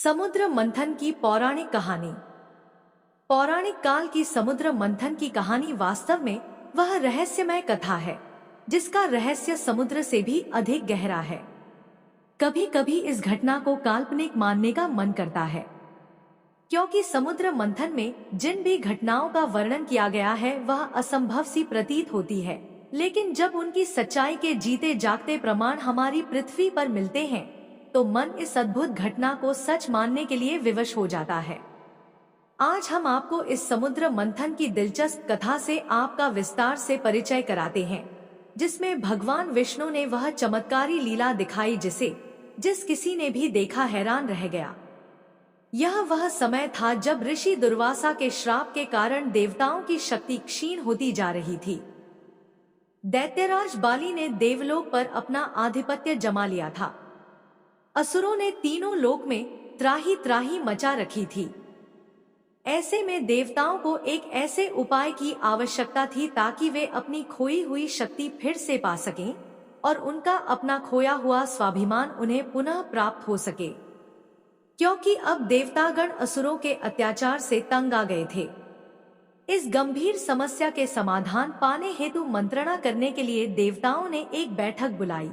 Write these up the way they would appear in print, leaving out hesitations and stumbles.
समुद्र मंथन की पौराणिक कहानी। पौराणिक काल की समुद्र मंथन की कहानी वास्तव में वह रहस्यमय कथा है जिसका रहस्य समुद्र से भी अधिक गहरा है। कभी कभी इस घटना को काल्पनिक मानने का मन करता है, क्योंकि समुद्र मंथन में जिन भी घटनाओं का वर्णन किया गया है वह असंभव सी प्रतीत होती है, लेकिन जब उनकी सच्चाई के जीते जागते प्रमाण हमारी पृथ्वी पर मिलते हैं तो मन इस अद्भुत घटना को सच मानने के लिए विवश हो जाता है। आज हम आपको इस समुद्र मंथन की दिलचस्प कथा से आपका विस्तार से परिचय कराते हैं, जिसमें भगवान विष्णु ने वह चमत्कारी लीला दिखाई जिस किसी ने भी देखा हैरान रह गया। यह वह समय था जब ऋषि दुर्वासा के श्राप के कारण देवताओं की शक्ति क्षीण होती जा रही थी। दैत्यराज बाली ने देवलोक पर अपना आधिपत्य जमा लिया था। असुरों ने तीनों लोक में त्राही त्राही मचा रखी थी। ऐसे में देवताओं को एक ऐसे उपाय की आवश्यकता थी ताकि वे अपनी खोई हुई शक्ति फिर से पा सकें और उनका अपना खोया हुआ स्वाभिमान उन्हें पुनः प्राप्त हो सके, क्योंकि अब देवतागण असुरों के अत्याचार से तंग आ गए थे। इस गंभीर समस्या के समाधान पाने हेतु मंत्रणा करने के लिए देवताओं ने एक बैठक बुलाई।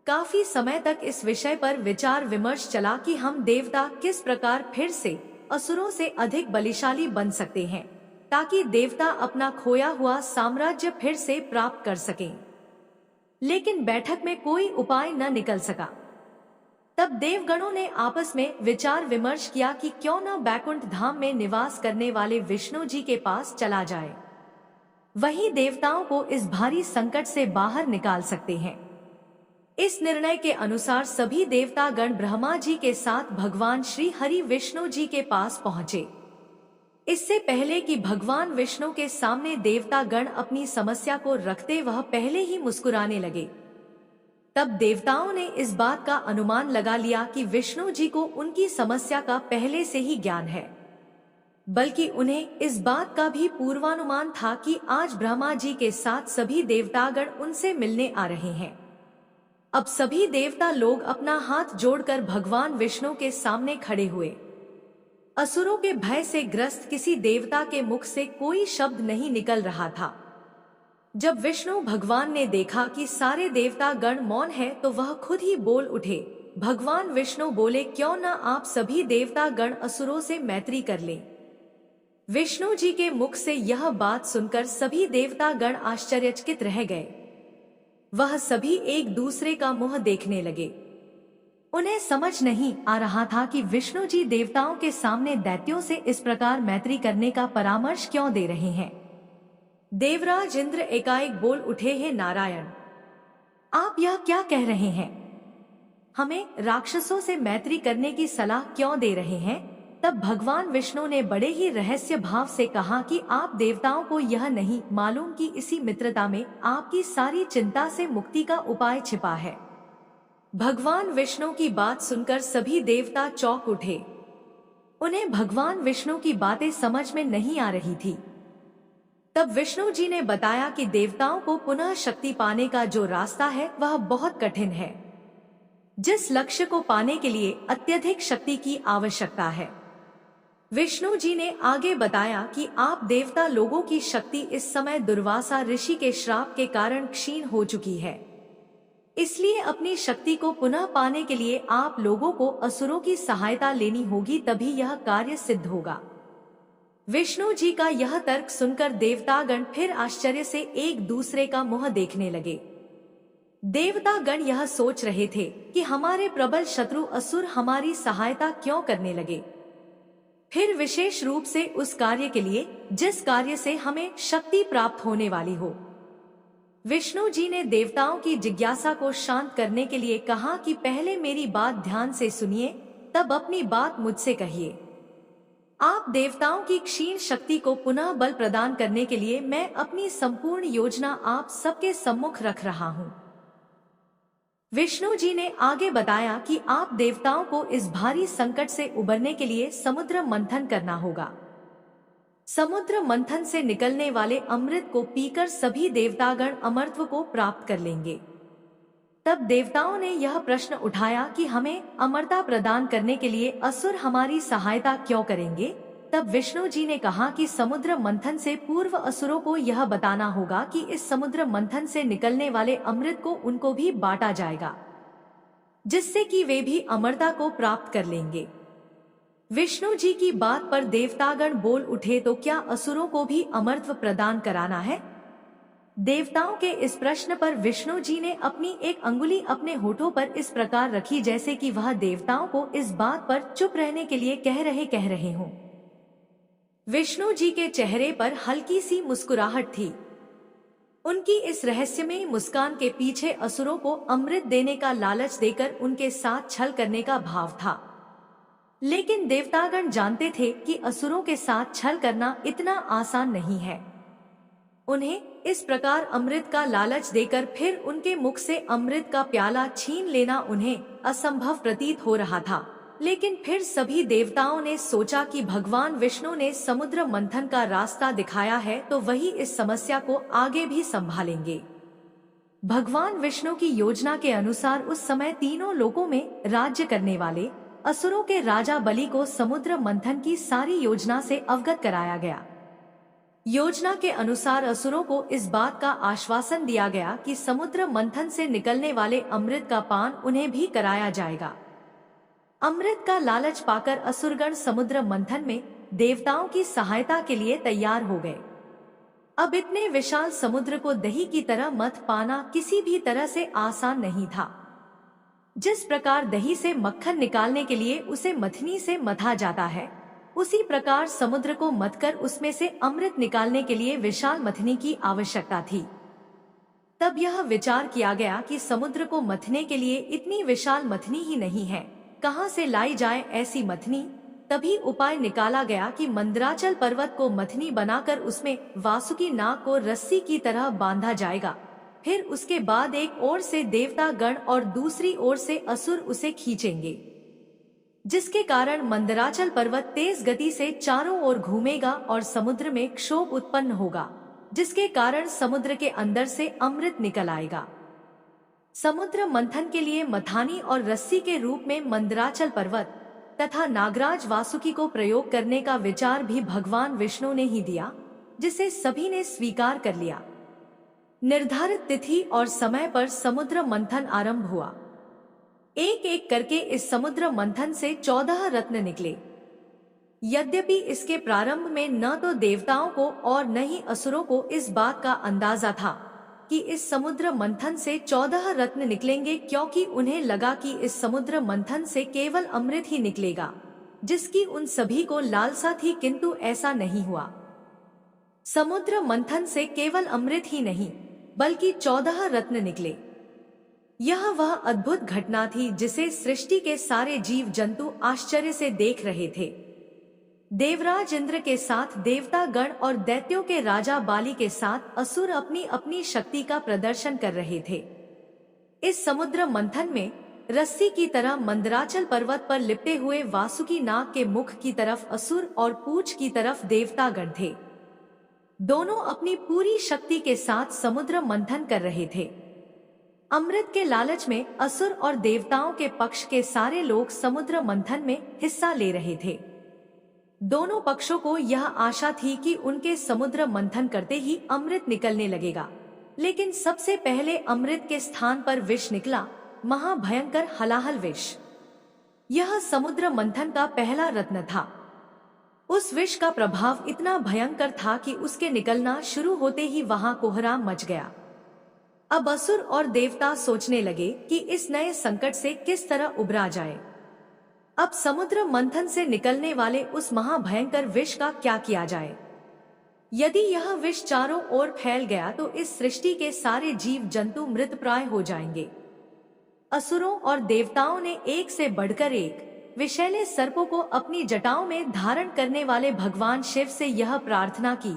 काफी समय तक इस विषय पर विचार विमर्श चला कि हम देवता किस प्रकार फिर से असुरों से अधिक बलिशाली बन सकते हैं ताकि देवता अपना खोया हुआ साम्राज्य फिर से प्राप्त कर सकें। लेकिन बैठक में कोई उपाय न निकल सका। तब देवगणों ने आपस में विचार विमर्श किया कि क्यों न बैकुंठ धाम में निवास करने वाले विष्णु जी के पास चला जाए, वही देवताओं को इस भारी संकट से बाहर निकाल सकते हैं। इस निर्णय के अनुसार सभी देवतागण ब्रह्मा जी के साथ भगवान श्री हरि विष्णु जी के पास पहुँचे। इससे पहले कि भगवान विष्णु के सामने देवतागण अपनी समस्या को रखते वह पहले ही मुस्कुराने लगे। तब देवताओं ने इस बात का अनुमान लगा लिया कि विष्णु जी को उनकी समस्या का पहले से ही ज्ञान है, बल्कि उन्हें इस बात का भी पूर्वानुमान था कि आज ब्रह्मा जी के साथ सभी देवतागण उनसे मिलने आ रहे हैं। अब सभी देवता लोग अपना हाथ जोड़कर भगवान विष्णु के सामने खड़े हुए। असुरों के भय से ग्रस्त किसी देवता के मुख से कोई शब्द नहीं निकल रहा था। जब विष्णु भगवान ने देखा कि सारे देवता गण मौन है तो वह खुद ही बोल उठे। भगवान विष्णु बोले, क्यों न आप सभी देवता गण असुरों से मैत्री कर लें। विष्णु जी के मुख से यह बात सुनकर सभी देवता गण आश्चर्यचकित रह गए। वह सभी एक दूसरे का मुंह देखने लगे। उन्हें समझ नहीं आ रहा था कि विष्णु जी देवताओं के सामने दैत्यों से इस प्रकार मैत्री करने का परामर्श क्यों दे रहे हैं। देवराज इंद्र एकाएक बोल उठे, हे नारायण, आप यह क्या कह रहे हैं? हमें राक्षसों से मैत्री करने की सलाह क्यों दे रहे हैं? तब भगवान विष्णु ने बड़े ही रहस्य भाव से कहा कि आप देवताओं को यह नहीं मालूम कि इसी मित्रता में आपकी सारी चिंता से मुक्ति का उपाय छिपा है। भगवान विष्णु की बात सुनकर सभी देवता चौंक उठे। उन्हें भगवान विष्णु की बातें समझ में नहीं आ रही थी। तब विष्णु जी ने बताया कि देवताओं को पुनः शक्ति पाने का जो रास्ता है वह बहुत कठिन है, जिस लक्ष्य को पाने के लिए अत्यधिक शक्ति की आवश्यकता है। विष्णु जी ने आगे बताया कि आप देवता लोगों की शक्ति इस समय दुर्वासा ऋषि के श्राप के कारण क्षीण हो चुकी है, इसलिए अपनी शक्ति को पुनः पाने के लिए आप लोगों को असुरों की सहायता लेनी होगी, तभी यह कार्य सिद्ध होगा। विष्णु जी का यह तर्क सुनकर देवतागण फिर आश्चर्य से एक दूसरे का मुंह देखने लगे। देवतागण यह सोच रहे थे कि हमारे प्रबल शत्रु असुर हमारी सहायता क्यों करने लगे, फिर विशेष रूप से उस कार्य के लिए जिस कार्य से हमें शक्ति प्राप्त होने वाली हो। विष्णु जी ने देवताओं की जिज्ञासा को शांत करने के लिए कहा कि पहले मेरी बात ध्यान से सुनिए, तब अपनी बात मुझसे कहिए। आप देवताओं की क्षीण शक्ति को पुनः बल प्रदान करने के लिए मैं अपनी संपूर्ण योजना आप सबके सम्मुख रख रहा हूँ। विष्णु जी ने आगे बताया कि आप देवताओं को इस भारी संकट से उबरने के लिए समुद्र मंथन करना होगा। समुद्र मंथन से निकलने वाले अमृत को पीकर सभी देवतागण अमरत्व को प्राप्त कर लेंगे। तब देवताओं ने यह प्रश्न उठाया कि हमें अमरता प्रदान करने के लिए असुर हमारी सहायता क्यों करेंगे। तब विष्णु जी ने कहा कि समुद्र मंथन से पूर्व असुरों को यह बताना होगा कि इस समुद्र मंथन से निकलने वाले अमृत को उनको भी बांटा जाएगा, जिससे कि वे भी अमरता को प्राप्त कर लेंगे। विष्णु जी की बात पर देवतागण बोल उठे, तो क्या असुरों को भी अमरत्व प्रदान कराना है? देवताओं के इस प्रश्न पर विष्णु जी ने अपनी एक अंगुली अपने होठों पर इस प्रकार रखी जैसे कि वह देवताओं को इस बात पर चुप रहने के लिए कह रहे हों। विष्णु जी के चेहरे पर हल्की सी मुस्कुराहट थी। उनकी इस रहस्यमयी मुस्कान के पीछे असुरों को अमृत देने का लालच देकर उनके साथ छल करने का भाव था। लेकिन देवतागण जानते थे कि असुरों के साथ छल करना इतना आसान नहीं है। उन्हें इस प्रकार अमृत का लालच देकर फिर उनके मुख से अमृत का प्याला छीन लेना उन्हें असंभव प्रतीत हो रहा था। लेकिन फिर सभी देवताओं ने सोचा कि भगवान विष्णु ने समुद्र मंथन का रास्ता दिखाया है, तो वही इस समस्या को आगे भी संभालेंगे। भगवान विष्णु की योजना के अनुसार उस समय तीनों लोकों में राज्य करने वाले असुरों के राजा बलि को समुद्र मंथन की सारी योजना से अवगत कराया गया। योजना के अनुसार असुरों को इस बात का आश्वासन दिया गया कि समुद्र मंथन से निकलने वाले अमृत का पान उन्हें भी कराया जाएगा। अमृत का लालच पाकर असुरगण समुद्र मंथन में देवताओं की सहायता के लिए तैयार हो गए। अब इतने विशाल समुद्र को दही की तरह मथ पाना किसी भी तरह से आसान नहीं था। जिस प्रकार दही से मक्खन निकालने के लिए उसे मथनी से मथा जाता है, उसी प्रकार समुद्र को मथकर उसमें से अमृत निकालने के लिए विशाल मथनी की आवश्यकता थी। तब यह विचार किया गया कि समुद्र को मथने के लिए इतनी विशाल मथनी ही नहीं है, कहां से लाई जाए ऐसी मथनी। तभी उपाय निकाला गया कि मंदराचल पर्वत को मथनी बनाकर उसमें वासुकी नाग को रस्सी की तरह बांधा जाएगा। फिर उसके बाद एक ओर से देवता गण और दूसरी ओर से असुर उसे खींचेंगे, जिसके कारण मंदराचल पर्वत तेज गति से चारों ओर घूमेगा और समुद्र में क्षोभ उत्पन्न होगा, जिसके कारण समुद्र के अंदर से अमृत निकल आएगा। समुद्र मंथन के लिए मथानी और रस्सी के रूप में मंदराचल पर्वत तथा नागराज वासुकी को प्रयोग करने का विचार भी भगवान विष्णु ने ही दिया, जिसे सभी ने स्वीकार कर लिया। निर्धारित तिथि और समय पर समुद्र मंथन आरंभ हुआ। एक एक करके इस समुद्र मंथन से 14 रत्न निकले। यद्यपि इसके प्रारंभ में न तो देवताओं को और न ही असुरों को इस बात का अंदाजा था कि इस समुद्र मंथन से 14 रत्न निकलेंगे, क्योंकि उन्हें लगा कि इस समुद्र मंथन से केवल अमृत ही निकलेगा, जिसकी उन सभी को लालसा थी, किंतु ऐसा नहीं हुआ। समुद्र मंथन से केवल अमृत ही नहीं बल्कि 14 रत्न निकले। यह वह अद्भुत घटना थी जिसे सृष्टि के सारे जीव जंतु आश्चर्य से देख रहे थे। देवराज इंद्र के साथ देवता गण और दैत्यों के राजा बाली के साथ असुर अपनी अपनी शक्ति का प्रदर्शन कर रहे थे। इस समुद्र मंथन में रस्सी की तरह मंदराचल पर्वत पर लिपटे हुए वासुकी नाग के मुख की तरफ असुर और पूंछ की तरफ देवता गण थे। दोनों अपनी पूरी शक्ति के साथ समुद्र मंथन कर रहे थे। अमृत के लालच में असुर और देवताओं के पक्ष के सारे लोग समुद्र मंथन में हिस्सा ले रहे थे। दोनों पक्षों को यह आशा थी कि उनके समुद्र मंथन करते ही अमृत निकलने लगेगा, लेकिन सबसे पहले अमृत के स्थान पर विष निकला, महाभयंकर हलाहल विष। यह समुद्र मंथन का पहला रत्न था। उस विष का प्रभाव इतना भयंकर था कि उसके निकलना शुरू होते ही वहां कोहराम मच गया। अब असुर और देवता सोचने लगे कि इस नए संकट से किस तरह उबरा जाए। अब समुद्र मंथन से निकलने वाले उस महाभयंकर विष का क्या किया जाए। यदि यह विष चारों ओर फैल गया तो इस सृष्टि के सारे जीव जंतु मृतप्राय हो जाएंगे। असुरों और देवताओं ने एक से बढ़कर एक विषैले सर्पों को अपनी जटाओं में धारण करने वाले भगवान शिव से यह प्रार्थना की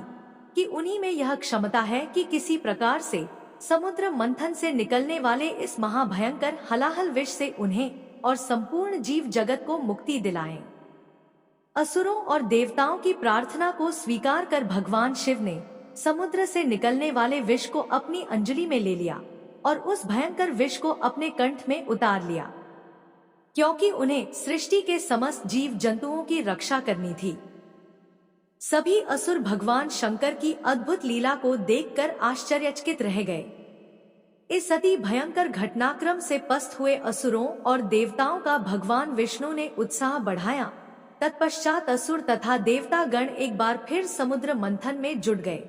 कि उन्हीं में यह क्षमता है कि किसी प्रकार से समुद्र मंथन से निकलने वाले इस महाभयंकर हलाहल विष से उन्हें और संपूर्ण जीव जगत को मुक्ति दिलाएं। असुरों और देवताओं की प्रार्थना को स्वीकार कर भगवान शिव ने समुद्र से निकलने वाले विष को अपनी अंजलि में ले लिया और उस भयंकर विष को अपने कंठ में उतार लिया, क्योंकि उन्हें सृष्टि के समस्त जीव जंतुओं की रक्षा करनी थी। सभी असुर भगवान शंकर की अद्भुत लीला को देखकर आश्चर्यचकित रह गए। इस अति भयंकर घटनाक्रम से पस्त हुए असुरों और देवताओं का भगवान विष्णु ने उत्साह बढ़ाया। तत्पश्चात असुर तथा देवता गण एक बार फिर समुद्र मंथन में जुट गए।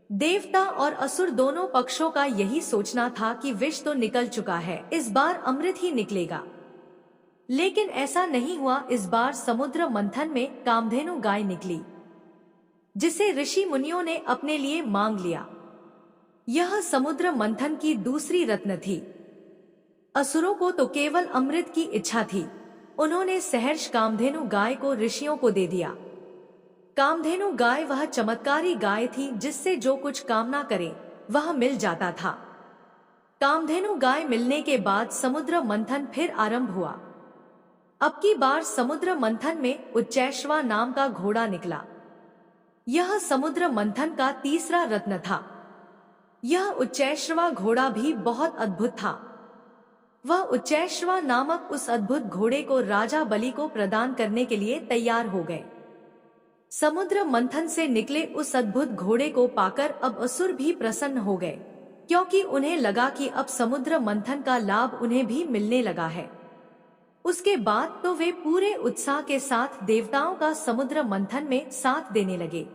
देवता और असुर दोनों पक्षों का यही सोचना था कि विष तो निकल चुका है, इस बार अमृत ही निकलेगा। लेकिन ऐसा नहीं हुआ। इस बार समुद्र मंथन में कामधेनु गाय निकली, जिसे ऋषि मुनियों ने अपने लिए मांग लिया। यह समुद्र मंथन की दूसरी रत्न थी। असुरों को तो केवल अमृत की इच्छा थी। उन्होंने सहर्ष कामधेनु गाय को ऋषियों को दे दिया। कामधेनु गाय वह चमत्कारी गाय थी जिससे जो कुछ कामना करे वह मिल जाता था। कामधेनु गाय मिलने के बाद समुद्र मंथन फिर आरंभ हुआ। अब की बार समुद्र मंथन में उच्चैश्रवा नाम का घोड़ा निकला। यह समुद्र मंथन का तीसरा रत्न था। यह उच्चैश्रवा घोड़ा भी बहुत अद्भुत था। वह उच्चैश्रवा नामक उस अद्भुत घोड़े को राजा बलि को प्रदान करने के लिए तैयार हो गए। समुद्र मंथन से निकले उस अद्भुत घोड़े को पाकर अब असुर भी प्रसन्न हो गए, क्योंकि उन्हें लगा कि अब समुद्र मंथन का लाभ उन्हें भी मिलने लगा है। उसके बाद तो वे पूरे उत्साह के साथ देवताओं का समुद्र मंथन में साथ देने लगे।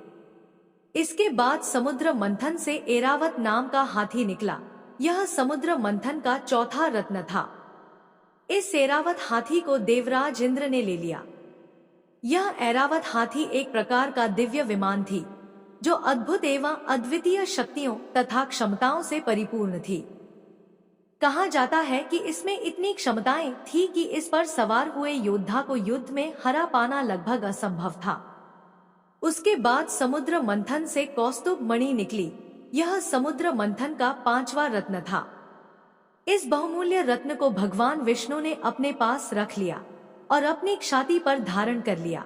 इसके बाद समुद्र मंथन से ऐरावत नाम का हाथी निकला। यह समुद्र मंथन का चौथा रत्न था। इस ऐरावत हाथी को देवराज इंद्र ने ले लिया। यह ऐरावत हाथी एक प्रकार का दिव्य विमान थी, जो अद्भुत एवं अद्वितीय शक्तियों तथा क्षमताओं से परिपूर्ण थी। कहा जाता है कि इसमें इतनी क्षमताएं थी कि इस पर सवार हुए योद्धा को युद्ध में हरा पाना लगभग असंभव था। उसके बाद समुद्र मंथन से कौस्तुभ मणि निकली। यह समुद्र मंथन का पांचवा रत्न था। इस बहुमूल्य रत्न को भगवान विष्णु ने अपने पास रख लिया और अपनी छाती पर धारण कर लिया।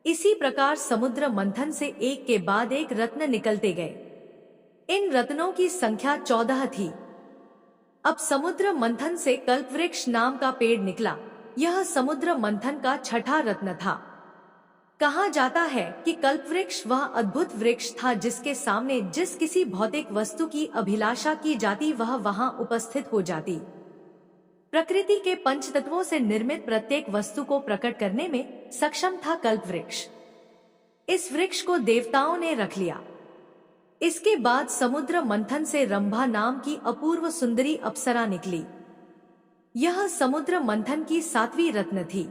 इसी प्रकार समुद्र मंथन से एक के बाद एक रत्न निकलते गए। इन रत्नों की संख्या 14 थी। अब समुद्र मंथन से कल्पवृक्ष नाम का पेड़ निकला। यह समुद्र मंथन का छठा रत्न था। कहा जाता है कि कल्पवृक्ष वह अद्भुत वृक्ष था जिसके सामने जिस किसी भौतिक वस्तु की अभिलाषा की जाती वह वहां उपस्थित हो जाती। प्रकृति के पंचतत्वों से निर्मित प्रत्येक वस्तु को प्रकट करने में सक्षम था कल्पवृक्ष। इस वृक्ष को देवताओं ने रख लिया। इसके बाद समुद्र मंथन से रंभा नाम की अपूर्व सुंदरी अप्सरा निकली। यह समुद्र मंथन की 7वीं रत्न थी।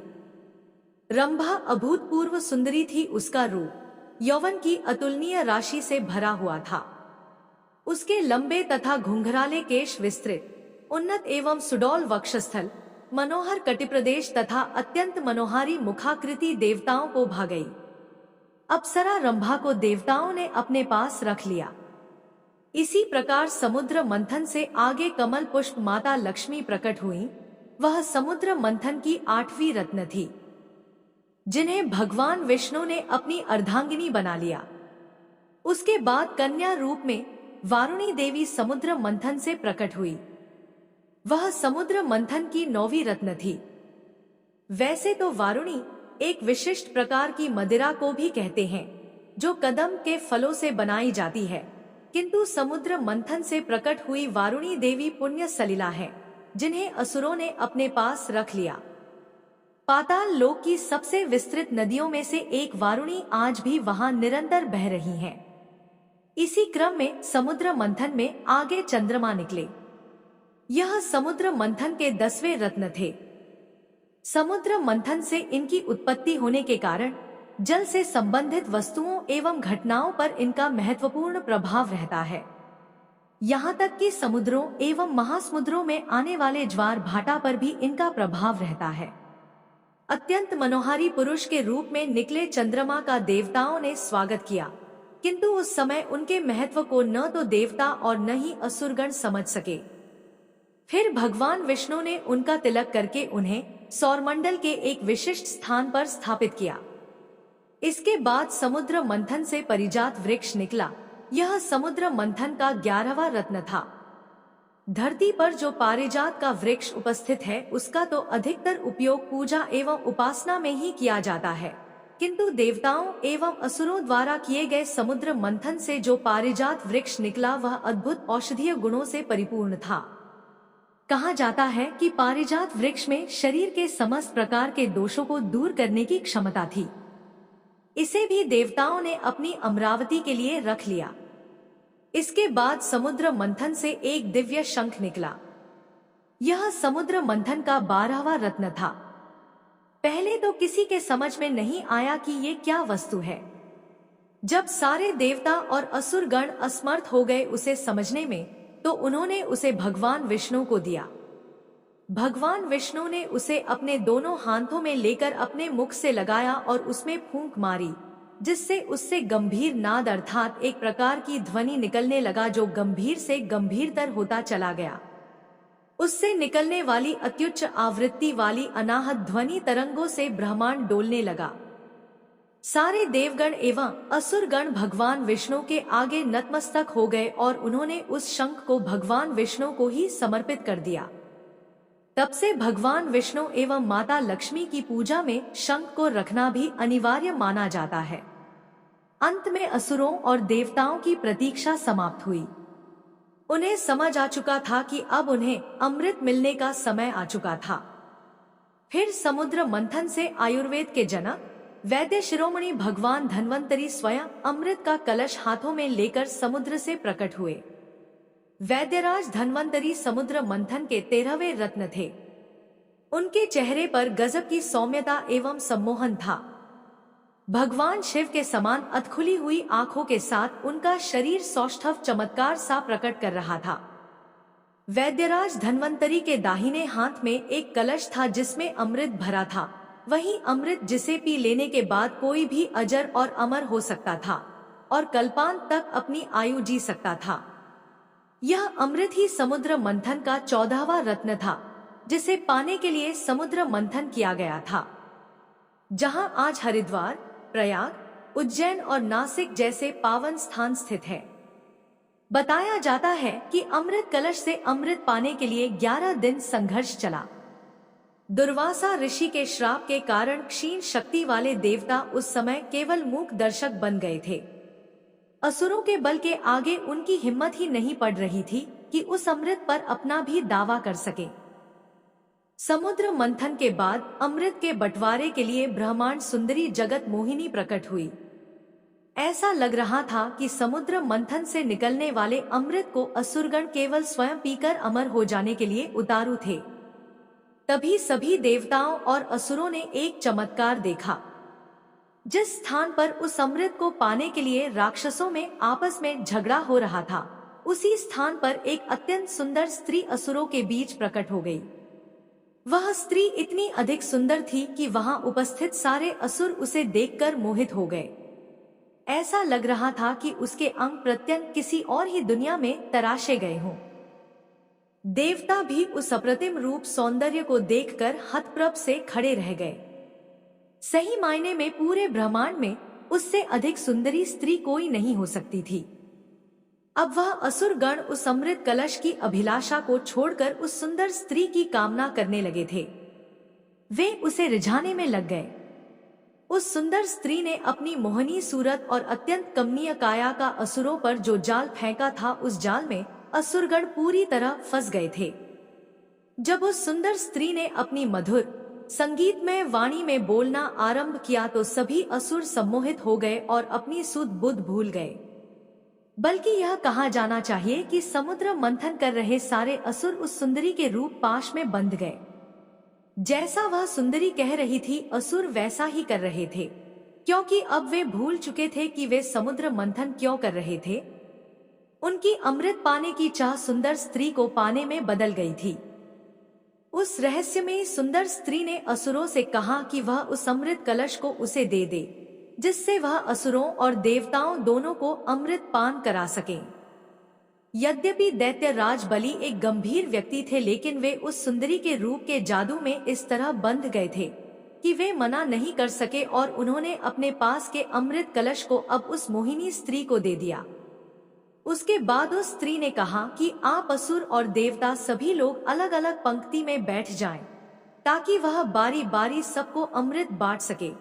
रंभा अभूतपूर्व सुंदरी थी। उसका रूप यौवन की अतुलनीय राशि से भरा हुआ था। उसके लंबे तथा घुंघराले केश, विस्तृत उन्नत एवं सुडौल वक्षस्थल, मनोहर कटिप्रदेश तथा अत्यंत मनोहारी मुखाकृति देवताओं को भा गई। अप्सरा रंभा को देवताओं ने अपने पास रख लिया। इसी प्रकार समुद्र मंथन से आगे कमल पुष्प माता लक्ष्मी प्रकट हुई। वह समुद्र मंथन की 8वीं रत्न थी, जिन्हें भगवान विष्णु ने अपनी अर्धांगिनी बना लिया। उसके बाद कन्या रूप में वारुणी देवी समुद्र मंथन से प्रकट हुई। वह समुद्र मंथन की 9वीं रत्न थी। वैसे तो वारुणी एक विशिष्ट प्रकार की मदिरा को भी कहते हैं, जो कदम के फलों से बनाई जाती है, किंतु समुद्र मंथन से प्रकट हुई वारुणी देवी पुण्य सलिला है, जिन्हें असुरों ने अपने पास रख लिया। पाताल लोक की सबसे विस्तृत नदियों में से एक वारुणी आज भी वहां निरंतर बह रही है। इसी क्रम में समुद्र मंथन में आगे चंद्रमा निकले। यह समुद्र मंथन के 10वें रत्न थे। समुद्र मंथन से इनकी उत्पत्ति होने के कारण जल से संबंधित वस्तुओं एवं घटनाओं पर इनका महत्वपूर्ण प्रभाव रहता है। यहाँ तक कि समुद्रों एवं महासमुद्रों में आने वाले ज्वार भाटा पर भी इनका प्रभाव रहता है। अत्यंत मनोहारी पुरुष के रूप में निकले चंद्रमा का देवताओं ने स्वागत किया, किंतु उस समय उनके महत्व को न तो देवता और न ही असुरगण समझ सके। फिर भगवान विष्णु ने उनका तिलक करके उन्हें सौरमंडल के एक विशिष्ट स्थान पर स्थापित किया। इसके बाद समुद्र मंथन से परिजात वृक्ष निकला। यह समुद्र मंथन का 11वां रत्न था। धरती पर जो पारिजात का वृक्ष उपस्थित है उसका तो अधिकतर उपयोग पूजा एवं उपासना में ही किया जाता है, किंतु देवताओं एवं असुरों द्वारा किए गए समुद्र मंथन से जो पारिजात वृक्ष निकला वह अद्भुत औषधीय गुणों से परिपूर्ण था। कहा जाता है कि पारिजात वृक्ष में शरीर के समस्त प्रकार के दोषों को दूर करने की क्षमता थी। इसे भी देवताओं ने अपनी अमरावती के लिए रख लिया। इसके बाद समुद्र मंथन से एक दिव्य शंख निकला। यह समुद्र मंथन का 12वां रत्न था। पहले तो किसी के समझ में नहीं आया कि ये क्या वस्तु है। जब सारे देवता और असुरगण असमर्थ हो गए उसे समझने में, तो उन्होंने उसे भगवान विष्णु को दिया। भगवान विष्णु ने उसे अपने दोनों हाथों में लेकर अपने मुख से लगाया और उसमें फूंक मारी, जिससे उससे गंभीर नाद अर्थात एक प्रकार की ध्वनि निकलने लगा जो गंभीर से गंभीरतर होता चला गया। उससे निकलने वाली अत्युच्च आवृत्ति वाली अनाहत ध्वनि तरंगों से ब्रह्मांड डोलने लगा। सारे देवगण एवं असुरगण भगवान विष्णु के आगे नतमस्तक हो गए और उन्होंने उस शंख को भगवान विष्णु को ही समर्पित कर दिया। तब से भगवान विष्णु एवं माता लक्ष्मी की पूजा में शंख को रखना भी अनिवार्य माना जाता है। अंत में असुरों और देवताओं की प्रतीक्षा समाप्त हुई। उन्हें समझ आ चुका था कि अब उन्हें अमृत मिलने का समय आ चुका था। फिर समुद्र मंथन से आयुर्वेद के जनक वैद्य शिरोमणि भगवान धन्वंतरी स्वयं अमृत का कलश हाथों में लेकर समुद्र से प्रकट हुए। वैद्यराज धन्वंतरी समुद्र मंथन के 13वें रत्न थे। उनके चेहरे पर गजब की सौम्यता एवं सम्मोहन था। भगवान शिव के समान अधखुली हुई आंखों के साथ उनका शरीर सौष्ठव चमत्कार सा प्रकट कर रहा था। वैद्यराज धन्वंतरी के दाहिने हाथ में एक कलश था जिसमें अमृत भरा था। वही अमृत जिसे पी लेने के बाद कोई भी अजर और अमर हो सकता था और कल्पांत तक अपनी आयु जी सकता था। यह अमृत ही समुद्र मंथन का 14वां रत्न था, जिसे पाने के लिए समुद्र मंथन किया गया था। जहां आज हरिद्वार, प्रयाग, उज्जैन और नासिक जैसे पावन स्थान स्थित है। बताया जाता है कि अमृत कलश से अमृत पाने के लिए 11 दिन संघर्ष चला। दुर्वासा ऋषि के श्राप के कारण क्षीण शक्ति वाले देवता उस समय केवल मूक दर्शक बन गए थे। असुरों के बल के आगे उनकी हिम्मत ही नहीं पड़ रही थी कि उस अमृत पर अपना भी दावा कर सके। समुद्र मंथन के बाद अमृत के बंटवारे के लिए ब्रह्मांड सुंदरी जगत मोहिनी प्रकट हुई। ऐसा लग रहा था कि समुद्र मंथन से निकलने वाले अमृत को असुरगण केवल स्वयं पीकर अमर हो जाने के लिए उतारू थे। तभी सभी देवताओं और असुरों ने एक चमत्कार देखा। जिस स्थान पर उस अमृत को पाने के लिए राक्षसों में आपस में झगड़ा हो रहा था, उसी स्थान पर एक अत्यंत सुंदर स्त्री असुरों के बीच प्रकट हो गई। वह स्त्री इतनी अधिक सुंदर थी कि वहां उपस्थित सारे असुर उसे देखकर मोहित हो गए। ऐसा लग रहा था कि उसके अंग प्रत्यंग किसी और ही दुनिया में तराशे गए हों। देवता भी उस अप्रतिम रूप सौंदर्य को देखकर हतप्रभ से खड़े रह गए। सही मायने में पूरे ब्रह्मांड में उससे अधिक सुंदरी स्त्री कोई नहीं हो सकती थी। अब वह असुर गण उस अमृत कलश की अभिलाषा को छोड़कर उस सुंदर स्त्री की कामना करने लगे थे। वे उसे रिझाने में लग गए। उस सुंदर स्त्री ने अपनी मोहनी सूरत और अत्यंत कमनीय काया का असुरों पर जो जाल फेंका था, उस जाल में असुरगण पूरी तरह फंस गए थे। जब उस सुंदर स्त्री ने अपनी मधुर संगीतमय वाणी में बोलना आरंभ किया तो सभी असुर सम्मोहित हो गए और अपनी सुध बुध भूल गए। बल्कि यह कहा जाना चाहिए कि समुद्र मंथन कर रहे सारे असुर उस सुंदरी के रूप पाश में बंध गए। जैसा वह सुंदरी कह रही थी, असुर वैसा ही कर रहे थे, क्योंकि अब वे भूल चुके थे कि वे समुद्र मंथन क्यों कर रहे थे। उनकी अमृत पाने की चाह सुंदर स्त्री को पाने में बदल गई थी। उस रहस्यमयी सुंदर स्त्री ने असुरों से कहा कि वह उस अमृत कलश को उसे दे दे, जिससे वह असुरों और देवताओं दोनों को अमृत पान करा सके। यद्यपि दैत्य राज बलि एक गंभीर व्यक्ति थे, लेकिन वे उस सुंदरी के रूप के जादू में इस तरह बंध गए थे कि वे मना नहीं कर सके और उन्होंने अपने पास के अमृत कलश को अब उस मोहिनी स्त्री को दे दिया। उसके बाद उस स्त्री ने कहा कि आप असुर और देवता सभी लोग अलग अलग पंक्ति में बैठ जाएं, ताकि वह बारी बारी सबको अमृत बांट सके।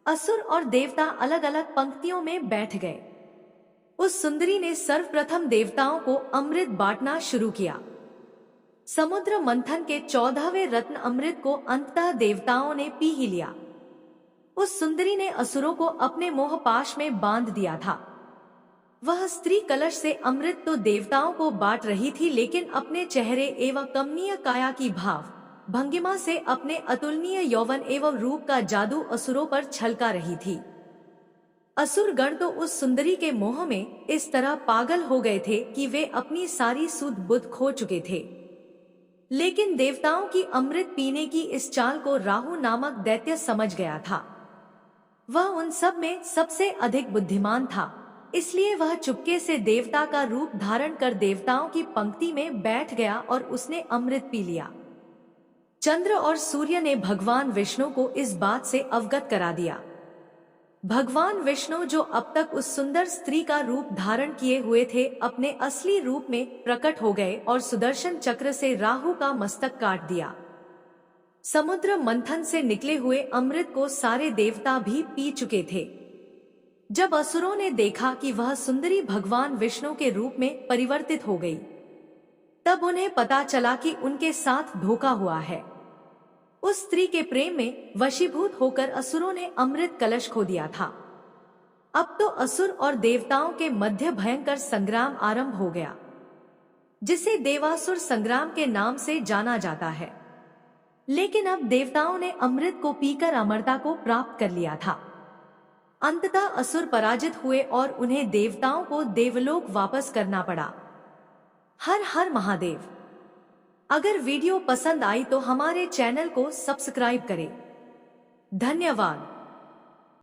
असुर और देवता अलग अलग पंक्तियों में बैठ गए। उस सुंदरी ने सर्वप्रथम देवताओं को अमृत बांटना शुरू किया। समुद्र मंथन के 14वें रत्न अमृत को अंततः देवताओं ने पी ही लिया। उस सुंदरी ने असुरों को अपने मोहपाश में बांध दिया था। वह स्त्री कलश से अमृत तो देवताओं को बांट रही थी, लेकिन अपने चेहरे एवं कमनीय काया की भाव भंगिमा से अपने अतुलनीय यौवन एवं रूप का जादू असुरों पर छलका रही थी। असुर गण तो उस सुंदरी के मोह में इस तरह पागल हो गए थे कि वे अपनी सारी सुध बुद्ध खो चुके थे। लेकिन देवताओं की अमृत पीने की इस चाल को राहु नामक दैत्य समझ गया था। वह उन सब में सबसे अधिक बुद्धिमान था, इसलिए वह चुपके से देवता का रूप धारण कर देवताओं की पंक्ति में बैठ गया और उसने अमृत पी लिया। चंद्र और सूर्य ने भगवान विष्णु को इस बात से अवगत करा दिया। भगवान विष्णु, जो अब तक उस सुंदर स्त्री का रूप धारण किए हुए थे, अपने असली रूप में प्रकट हो गए और सुदर्शन चक्र से राहु का मस्तक काट दिया। समुद्र मंथन से निकले हुए अमृत को सारे देवता भी पी चुके थे। जब असुरों ने देखा कि वह सुंदरी भगवान विष्णु के रूप में परिवर्तित हो गई, तब उन्हें पता चला कि उनके साथ धोखा हुआ है। उस स्त्री के प्रेम में वशीभूत होकर असुरों ने अमृत कलश खो दिया था। अब तो असुर और देवताओं के मध्य भयंकर संग्राम आरंभ हो गया, जिसे देवासुर संग्राम के नाम से जाना जाता है। लेकिन अब देवताओं ने अमृत को पीकर अमरता को प्राप्त कर लिया था। अंततः असुर पराजित हुए और उन्हें देवताओं को देवलोक वापस करना पड़ा। हर हर महादेव। अगर वीडियो पसंद आई तो हमारे चैनल को सब्सक्राइब करें। धन्यवाद।